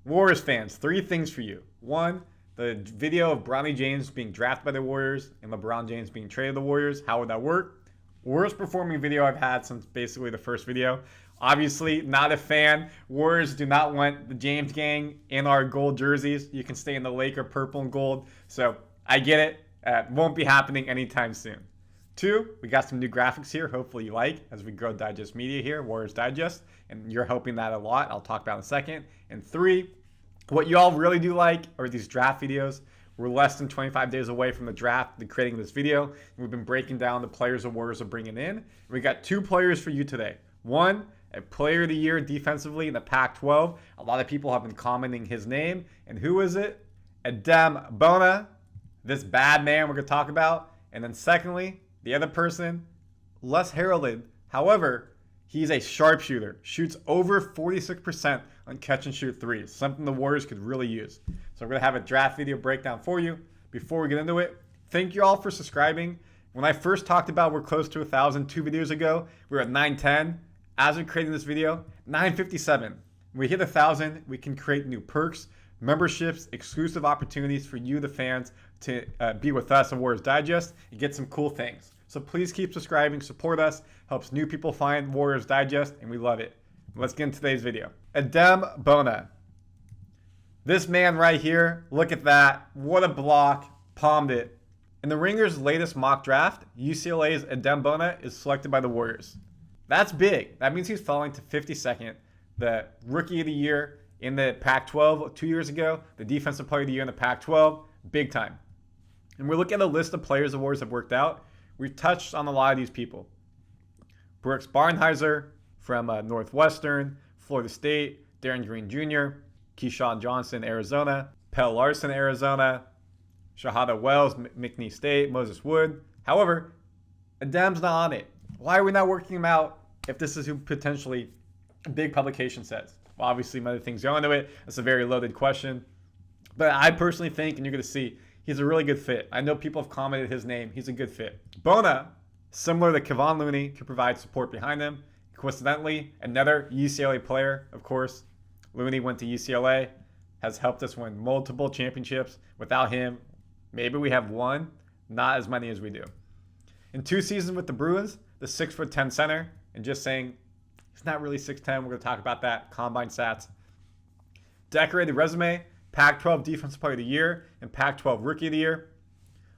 Warriors fans, 3 things for you. 1, the video of Bronny James being drafted by the Warriors and LeBron James being traded to the Warriors. How would that work? Worst performing video I've had since basically the first video. Obviously, not a fan. Warriors do not want the James gang in our gold jerseys. You can stay in the Laker purple and gold. So I get it. Won't be happening anytime soon. 2, we got some new graphics here. Hopefully you like as we grow Digest Media here, Warriors Digest. And you're helping that a lot. I'll talk about in a second. And 3, what you all really do like are these draft videos. We're less than 25 days away from the draft, the creating this video. We've been breaking down the players the Warriors are bringing in. We got 2 players for you today. 1, a player of the year defensively in the Pac-12. A lot of people have been commenting his name. And who is it? Adem Bona, this bad man we're going to talk about. And then secondly, the other person, less heralded. However, he's a sharpshooter. Shoots over 46% on catch and shoot threes. Something the Warriors could really use. So we're going to have a draft video breakdown for you. Before we get into it, thank you all for subscribing. When I first talked about we're close to 1,000 2 videos ago, we were at 910. As we're creating this video, 957. When we hit 1,000, we can create new perks, memberships, exclusive opportunities for you, the fans, to be with us on Warriors Digest and get some cool things. So please keep subscribing, support us, helps new people find Warriors Digest, and we love it. Let's get into today's video. Adem Bona. This man right here, look at that. What a block. Palmed it. In the Ringer's latest mock draft, UCLA's Adem Bona is selected by the Warriors. That's big. That means he's falling to 52nd, the Rookie of the Year in the Pac-12 2 years ago, the Defensive Player of the Year in the Pac-12, big time. And we're looking at a list of players the Warriors have worked out. We've touched on a lot of these people. Brooks Barnhizer from Northwestern, Florida State, Darren Green Jr., Keyshawn Johnson, Arizona, Pell Larson, Arizona, Shahada Wells, McNeese State, Moses Wood. However, Adem's not on it. Why are we not working him out if this is who potentially a big publication says? Well, obviously, other things go into it. That's a very loaded question. But I personally think, and you're going to see, he's a really good fit. I know people have commented his name. He's a good fit. Bona, similar to Kevon Looney, could provide support behind him. Coincidentally, another UCLA player, of course. Looney went to UCLA, has helped us win multiple championships. Without him, maybe we have one, not as many as we do. In 2 seasons with the Bruins, the 6'10" center, and just saying, he's not really 6'10". We're going to talk about that. Combine stats. Decorated resume, Pac-12 Defensive Player of the Year and Pac-12 Rookie of the Year.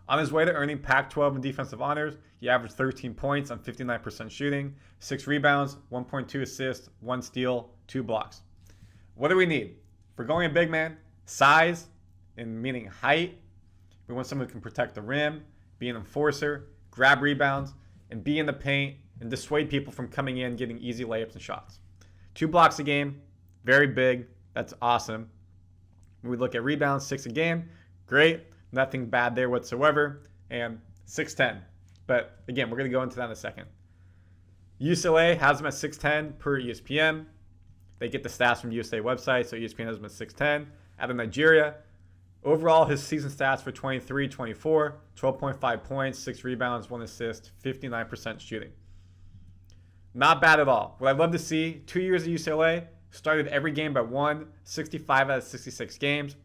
On his way to earning Pac-12 and defensive honors, he averaged 13 points on 59% shooting, 6 rebounds, 1.2 assists, 1 steal, 2 blocks. What do we need? If we're going a big man, size, and meaning height. We want someone who can protect the rim, be an enforcer, grab rebounds, and be in the paint and dissuade people from coming in, getting easy layups and shots. 2 blocks a game, very big. That's awesome. When we look at rebounds, 6 a game, great. Nothing bad there whatsoever. And 6'10". But again, we're going to go into that in a second. UCLA has him at 6'10" per ESPN. They get the stats from USA website, so ESPN has him at 6'10". Out of Nigeria, overall, his season stats for 23-24, 12.5 points, 6 rebounds, 1 assist, 59% shooting. Not bad at all. What I'd love to see, 2 years at UCLA, started every game but one, 65 out of 66 games,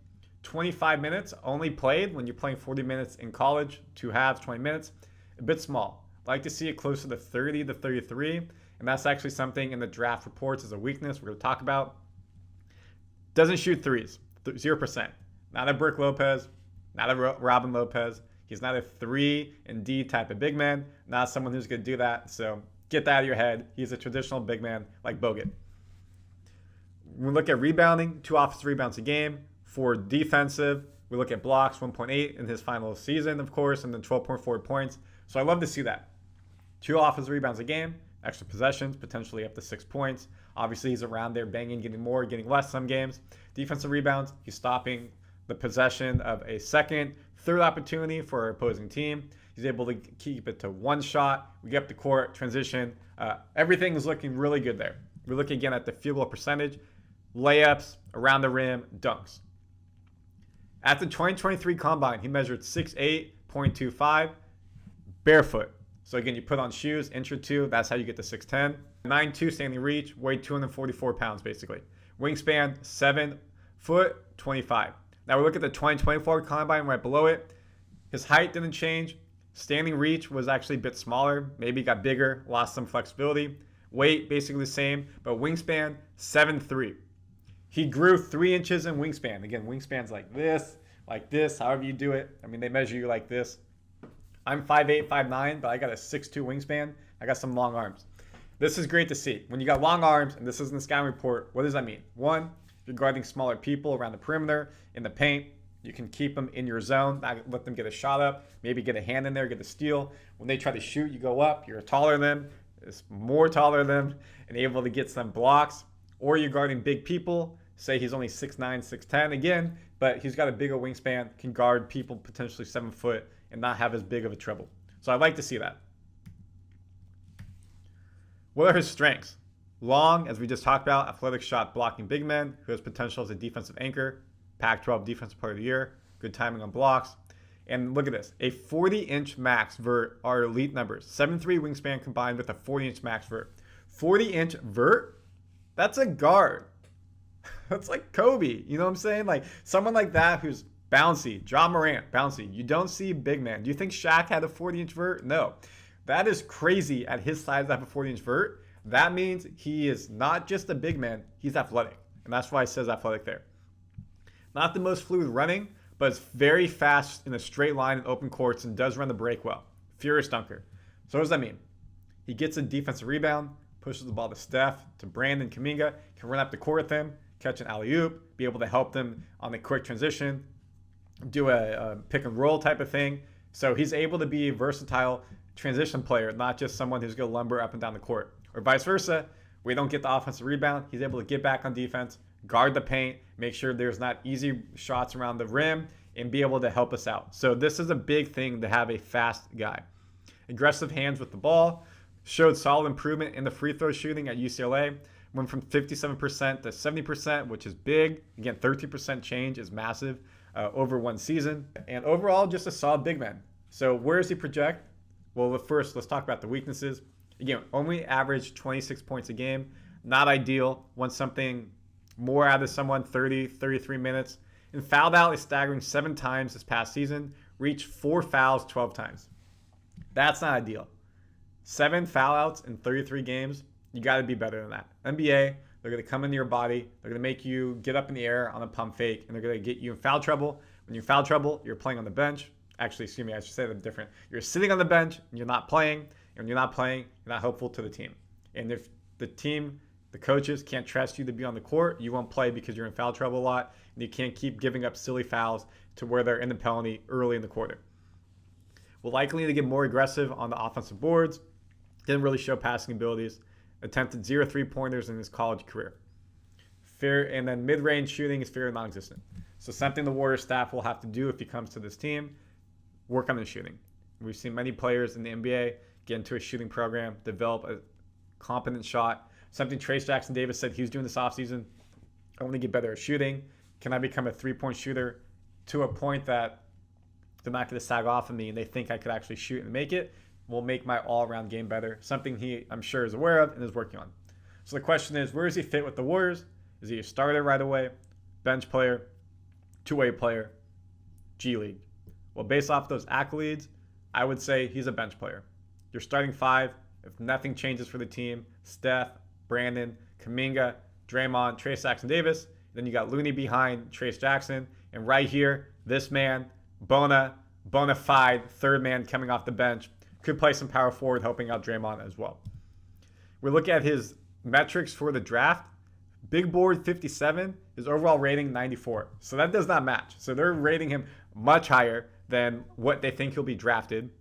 25 minutes only played when you're playing 40 minutes in college, 2 halves, 20 minutes, a bit small. I'd like to see it closer to 30 to 33, and that's actually something in the draft reports as a weakness we're going to talk about. Doesn't shoot threes, 0%. Not a Brook Lopez, not a Robin Lopez. He's not a 3-and-D type of big man, not someone who's going to do that. So get that out of your head. He's a traditional big man like Bogut. When we look at rebounding, 2 offensive rebounds a game. For defensive, we look at blocks, 1.8 in his final season, of course, and then 12.4 points. So I love to see that. 2 offensive rebounds a game, extra possessions, potentially up to 6 points. Obviously, he's around there banging, getting more, getting less some games. Defensive rebounds, he's stopping the possession of a second, third opportunity for our opposing team. He's able to keep it to 1 shot. We get up the court, transition. Everything is looking really good there. We're looking again at the field goal percentage, layups, around the rim, dunks. At the 2023 Combine, he measured 6'8", barefoot. So again, you put on shoes, inch or 2, that's how you get the 6'10". 9'2" standing reach, weighed 244 pounds basically. Wingspan, 7 foot 25. Now we look at the 2024 combine right below it. His height didn't change. Standing reach was actually a bit smaller. Maybe got bigger, lost some flexibility. Weight basically the same, but wingspan 7'3". He grew 3 inches in wingspan. Again, wingspan's like this, however you do it. I mean, they measure you like this. I'm 5'8", 5'9", but I got a 6'2" wingspan. I got some long arms. This is great to see. When you got long arms, and this is in the scouting report, what does that mean? One, if you're guarding smaller people around the perimeter, in the paint, you can keep them in your zone, not let them get a shot up, maybe get a hand in there, get a steal. When they try to shoot, you go up, you're taller than them, is more taller than them, and able to get some blocks. Or you're guarding big people, say he's only 6'9", 6'10", again, but he's got a bigger wingspan, can guard people potentially 7 foot and not have as big of a trouble. So I'd like to see that. What are his strengths? Long, as we just talked about, athletic shot blocking big men who has potential as a defensive anchor, Pac-12 Defensive Player of the Year, good timing on blocks. And look at this, a 40-inch max vert are elite numbers. 7'3" wingspan combined with a 40-inch max vert. 40-inch vert? That's a guard. That's like Kobe, you know what I'm saying? Like someone like that who's bouncy, John Morant, bouncy. You don't see big man. Do you think Shaq had a 40-inch vert? No. That is crazy at his size to have a 40-inch vert. That means he is not just a big man, he's athletic. And that's why it says athletic there. Not the most fluid running, but it's very fast in a straight line in open courts and does run the break well. Furious dunker. So what does that mean? He gets a defensive rebound, pushes the ball to Steph, to Brandon Kuminga, can run up the court with him, catch an alley-oop, be able to help them on the quick transition, do a pick and roll type of thing. So he's able to be a versatile transition player, not just someone who's going to lumber up and down the court. Or vice versa, we don't get the offensive rebound. He's able to get back on defense, guard the paint, make sure there's not easy shots around the rim, and be able to help us out. So this is a big thing to have a fast guy. Aggressive hands with the ball, showed solid improvement in the free throw shooting at UCLA. Went from 57% to 70%, which is big. Again, 13% change is massive over one season. And overall, just a solid big man. So where does he project? Well, first, let's talk about the weaknesses. Again, only averaged 26 points a game. Not ideal. Want something more out of someone, 30, 33 minutes. And fouled out is staggering 7 times this past season. Reached 4 fouls 12 times. That's not ideal. 7 foul outs in 33 games. You got to be better than that. NBA, they're going to come into your body. They're going to make you get up in the air on a pump fake, and they're going to get you in foul trouble. When you're in foul trouble, you're playing on the bench. Actually, excuse me, I should say that different. You're sitting on the bench, and you're not playing. And when you're not playing, you're not helpful to the team. And if the team, the coaches can't trust you to be on the court, you won't play because you're in foul trouble a lot, and you can't keep giving up silly fouls to where they're in the penalty early in the quarter. Will likely need to get more aggressive on the offensive boards. Didn't really show passing abilities. Attempted 0 3-pointers in his college career. And then mid-range shooting is fairly non-existent. So something the Warriors staff will have to do if he comes to this team, work on the shooting. We've seen many players in the NBA get into a shooting program, develop a competent shot. Something Trayce Jackson-Davis said he was doing this offseason. I want to get better at shooting. Can I become a 3-point shooter to a point that they're not going to sag off of me and they think I could actually shoot and make it? Will make my all-around game better. Something he, I'm sure, is aware of and is working on. So the question is, where does he fit with the Warriors? Is he a starter right away? Bench player? Two-way player? G League? Well, based off those accolades, I would say he's a bench player. You're starting 5. If nothing changes for the team, Steph, Brandon, Kuminga, Draymond, Trayce Jackson-Davis. Then you got Looney behind Trayce Jackson. And right here, this man, bona fide third man coming off the bench. Could play some power forward, helping out Draymond as well. We look at his metrics for the draft. Big board 57, his overall rating 94. So that does not match. So they're rating him much higher than what they think he'll be drafted.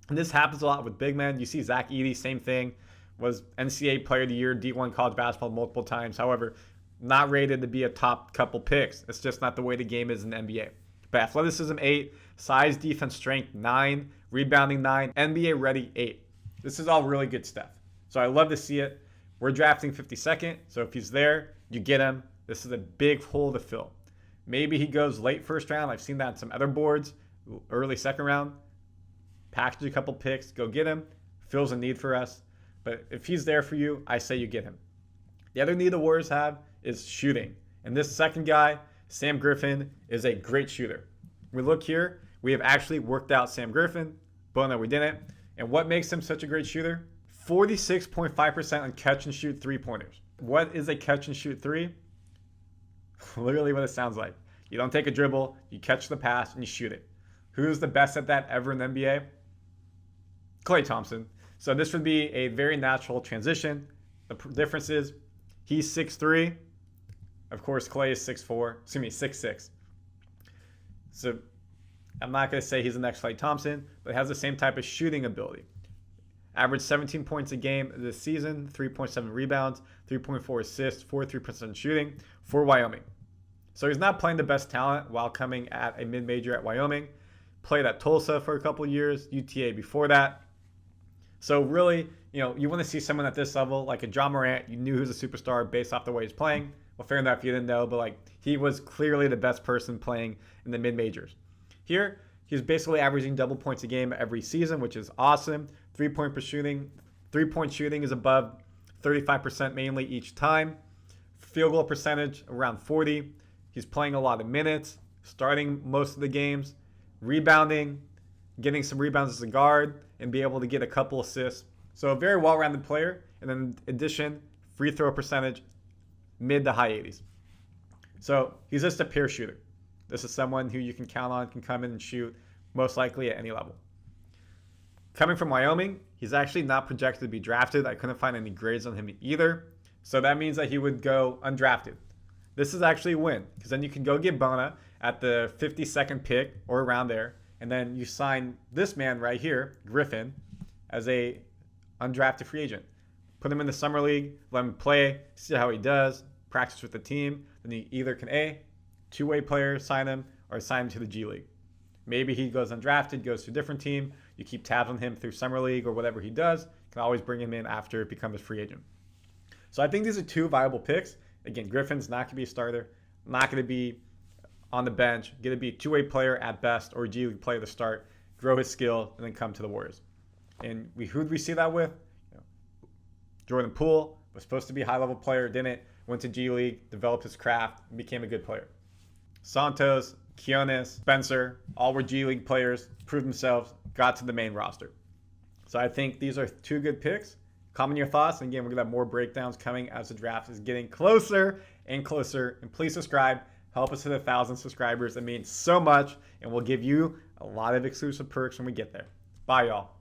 And this happens a lot with big men. You see Zach Edey, same thing. Was NCAA Player of the Year, D1 college basketball multiple times. However, not rated to be a top couple picks. It's just not the way the game is in the NBA. But athleticism 8, size, defense, strength 9, rebounding 9, NBA ready 8. This is all really good stuff. So I love to see it. We're drafting 52nd, so if he's there, you get him. This is a big hole to fill. Maybe he goes late first round. I've seen that on some other boards, early second round. Package a couple picks, go get him. Fills a need for us. But if he's there for you, I say you get him. The other need the Warriors have is shooting. And this second guy, Sam Griffin is a great shooter. We look here, we have actually worked out Sam Griffin. Bona, we didn't. And what makes him such a great shooter? 46.5% on catch and shoot three-pointers. What is a catch and shoot three? Literally what it sounds like. You don't take a dribble, you catch the pass, and you shoot it. Who's the best at that ever in the NBA? Klay Thompson. So this would be a very natural transition. The difference is he's 6'3". Of course, Klay is 6'6". So I'm not going to say he's the next Klay Thompson, but has the same type of shooting ability. Averaged 17 points a game this season, 3.7 rebounds, 3.4 assists, 43% shooting for Wyoming. So he's not playing the best talent while coming at a mid-major at Wyoming. Played at Tulsa for a couple years, UTA before that. So really, you want to see someone at this level, like a John Morant. You knew he was a superstar based off the way he's playing. Well, fair enough, you didn't know, but he was clearly the best person playing in the mid-majors. Here, he's basically averaging double points a game every season, which is awesome. Three-point shooting is above 35% mainly each time. Field goal percentage around 40. He's playing a lot of minutes, starting most of the games, rebounding, getting some rebounds as a guard, and be able to get a couple assists. So a very well-rounded player. And then in addition, free throw percentage, mid to high 80s. So he's just a pure shooter. This is someone who you can count on, can come in and shoot, most likely at any level. Coming from Wyoming, he's actually not projected to be drafted. I couldn't find any grades on him either. So that means that he would go undrafted. This is actually a win, because then you can go get Bona at the 52nd pick or around there, and then you sign this man right here, Griffin, as a undrafted free agent. Put him in the summer league, let him play, see how he does, practice with the team. Then you either can two-way player, sign him, or sign him to the G League. Maybe he goes undrafted, goes to a different team. You keep tabs on him through summer league or whatever he does. You can always bring him in after it becomes a free agent. So I think these are two viable picks. Again, Griffin's not going to be a starter, not going to be on the bench, going to be a two-way player at best or a G League player to start, grow his skill, and then come to the Warriors. And who did we see that with? Jordan Poole was supposed to be a high-level player, didn't, went to G League, developed his craft, and became a good player. Santos, Kionis, Spencer, all were G League players, proved themselves, got to the main roster. So I think these are two good picks. Comment your thoughts. And again, we're going to have more breakdowns coming as the draft is getting closer and closer. And please subscribe. Help us hit 1,000 subscribers. It means so much. And we'll give you a lot of exclusive perks when we get there. Bye, y'all.